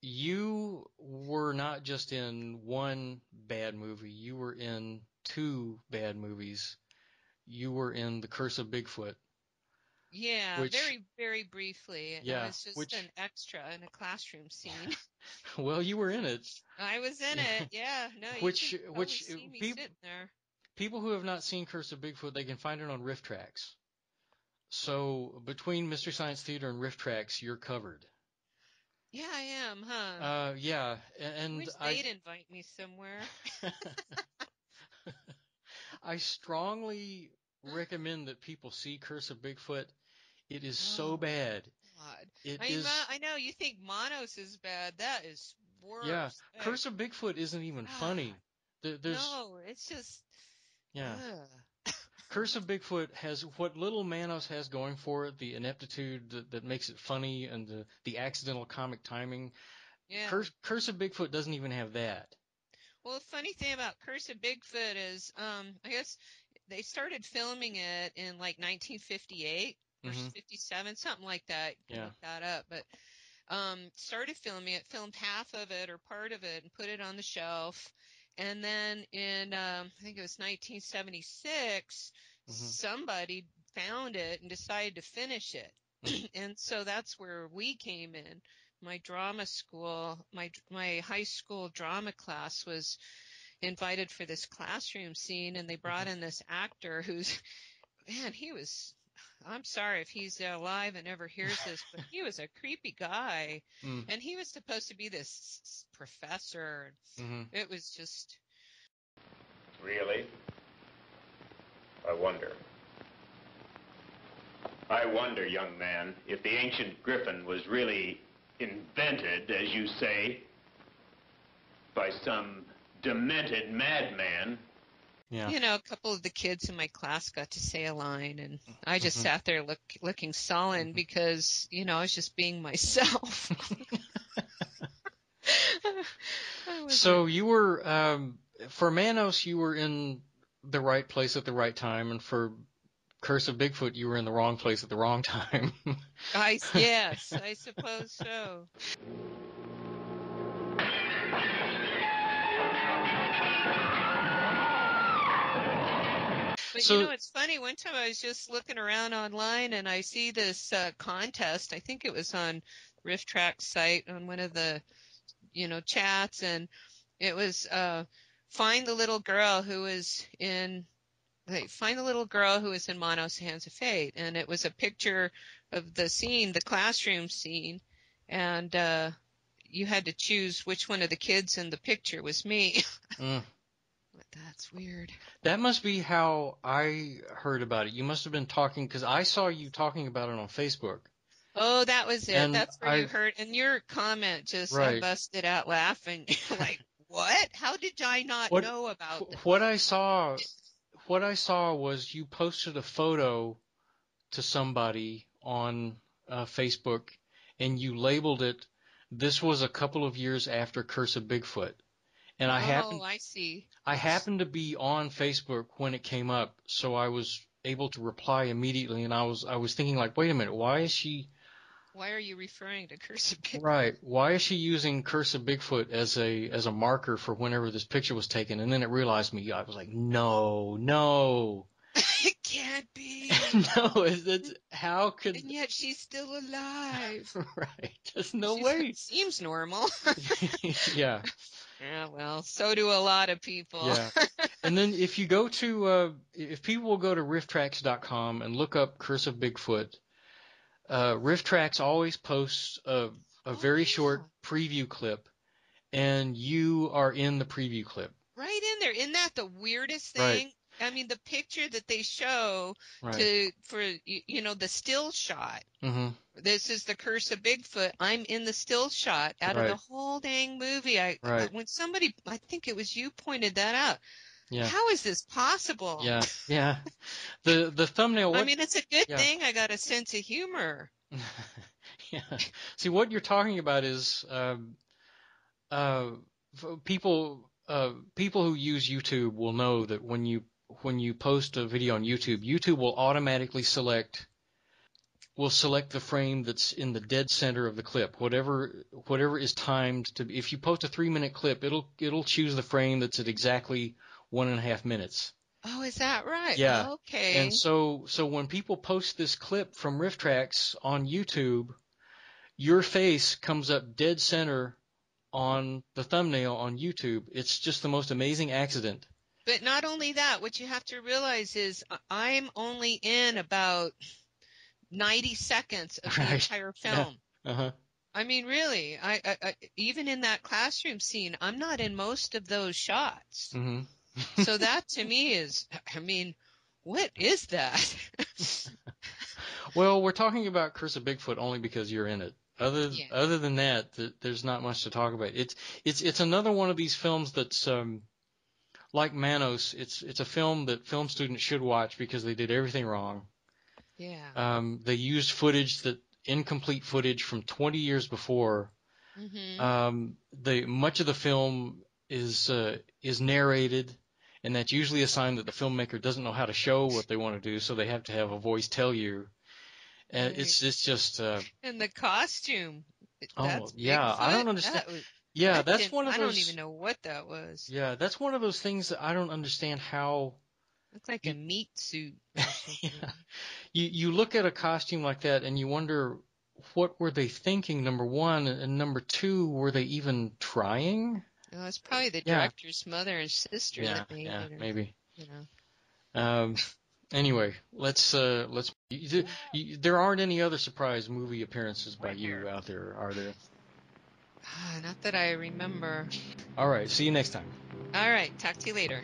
you were not just in one bad movie. You were in two bad movies. You were in The Curse of Bigfoot. Yeah, Which, very, very briefly. I yeah, was just which, an extra in a classroom scene. well, you were in it. I was in it. Yeah, no, you Which, can probably which see me people sitting there. people who have not seen Curse of Bigfoot, they can find it on Riff Tracks. So between Mystery Science Theater and Riff Tracks, you're covered. Yeah, I am, huh? Yeah, I and wish they'd invite me somewhere. I strongly recommend that people see Curse of Bigfoot. It is so Oh, bad. God. It I mean, is, I know you think Manos is bad. That is yeah. worse. Curse of Bigfoot isn't even God. funny. There's, No, it's just, yeah. ugh. Curse of Bigfoot has what little Manos has going for it, the ineptitude that makes it funny and the accidental comic timing. Yeah. Curse of Bigfoot doesn't even have that. Well, the funny thing about Curse of Bigfoot is, I guess they started filming it in like 1958 or Hmm. 57, something like that. You can Yeah. look that up. But started filming it, filmed half of it or part of it, and put it on the shelf. And then in, I think it was 1976, Hmm. somebody found it and decided to finish it. And so that's where we came in. My drama school, my high school drama class was invited for this classroom scene, and they brought in this actor who's, man, he was, I'm sorry if he's alive and ever hears this, but he was a creepy guy. Mm. And he was supposed to be this professor. Hmm. It was just, Really? I wonder. I wonder, young man, if the ancient griffin was really invented, as you say, by some demented madman. Yeah. you know, a couple of the kids in my class got to say a line, and I just Hmm. sat there looking sullen Hmm. because, I was just being myself. I wasn't. So you were, for Manos, you were in the right place at the right time, and for Curse of Bigfoot, you were in the wrong place at the wrong time. Yes, I suppose so. But So, it's funny. One time I was just looking around online and I see this contest. I think it was on Riff Track's site on one of the, chats, and it was find the little girl who was in find the little girl who was in Manos Hands of Fate, and it was a picture of the scene, the classroom scene, and you had to choose which one of the kids in the picture was me. mm, That's weird. that must be how I heard about it. You must have been talking, because I saw you talking about it on Facebook. Oh, that was it. And That's where you heard. And your comment just, I right. busted out laughing. Like, what? How did I not What, know about this? what I saw was you posted a photo to somebody on Facebook, and you labeled it, "This was a couple of years after Curse of Bigfoot." And Oh, I see. I happened to be on Facebook when it came up, so I was able to reply immediately. And I was thinking, like, wait a minute, Why are you referring to Curse of Bigfoot? right? Why is she using Curse of Bigfoot as a marker for whenever this picture was taken? And then it realized me. I was like, no. It can't be. No, it's how could And yet she's still alive. right? There's no She way. seems normal. Yeah, Yeah, well, so do a lot of people. yeah. And then if you go to if people will go to rifftracks.com and look up Curse of Bigfoot, Rifftracks always posts a Oh, very yeah. short preview clip, and you are in the preview clip. Right in there. Isn't that the weirdest Right, thing? I mean, the picture that they show right. for the still shot. Hmm. This is the Curse of Bigfoot. I'm in the still shot out of the Right, whole dang movie. right. When somebody, I think it was you, pointed that out. Yeah, How is this possible? yeah, yeah. The thumbnail. I What? mean, it's a good Yeah. thing I got a sense of humor. Yeah. See, what you're talking about is uh, people who use YouTube will know that when you post a video on YouTube, YouTube will automatically select will select the frame that's in the dead center of the clip. Whatever is timed to. If you post a 3-minute clip, it'll choose the frame that's at exactly 1.5 minutes. Oh, is that right? Yeah. Okay. And so when people post this clip from Riff Tracks on YouTube, your face comes up dead center on the thumbnail on YouTube. It's just the most amazing accident. But not only that, what you have to realize is I'm only in about 90 seconds of the Right. entire film. Yeah. Uh-huh. I mean, really, I even in that classroom scene, I'm not in most of those shots. Mm-hmm. So that to me is, I mean, what is that? Well, we're talking about Curse of Bigfoot only because you're in it. Yeah. Other than that, there's not much to talk about. It's another one of these films that's like Manos. It's a film that film students should watch because they did everything wrong. Yeah. They used incomplete footage from 20 years before. Mm-hmm. Much of the film is narrated, and that's usually a sign that the filmmaker doesn't know how to show what they want to do, so they have to have a voice tell you. And Right. it's just And the costume, that's yeah, Bigfoot? I don't understand. That was, Yeah, that that's didn't, one of I those. don't even know what that was. Yeah, that's one of those things that I don't understand how. Looked like a meat suit or something. Yeah. You look at a costume like that and you wonder what were they thinking, number one, and number two, were they even trying? Well, it's probably the Yeah. director's mother and sister that made it. Or, Maybe. You know. Anyway, let's there aren't any other surprise movie appearances by you out there, are there? Not that I remember. All right, see you next time. All right. Talk to you later.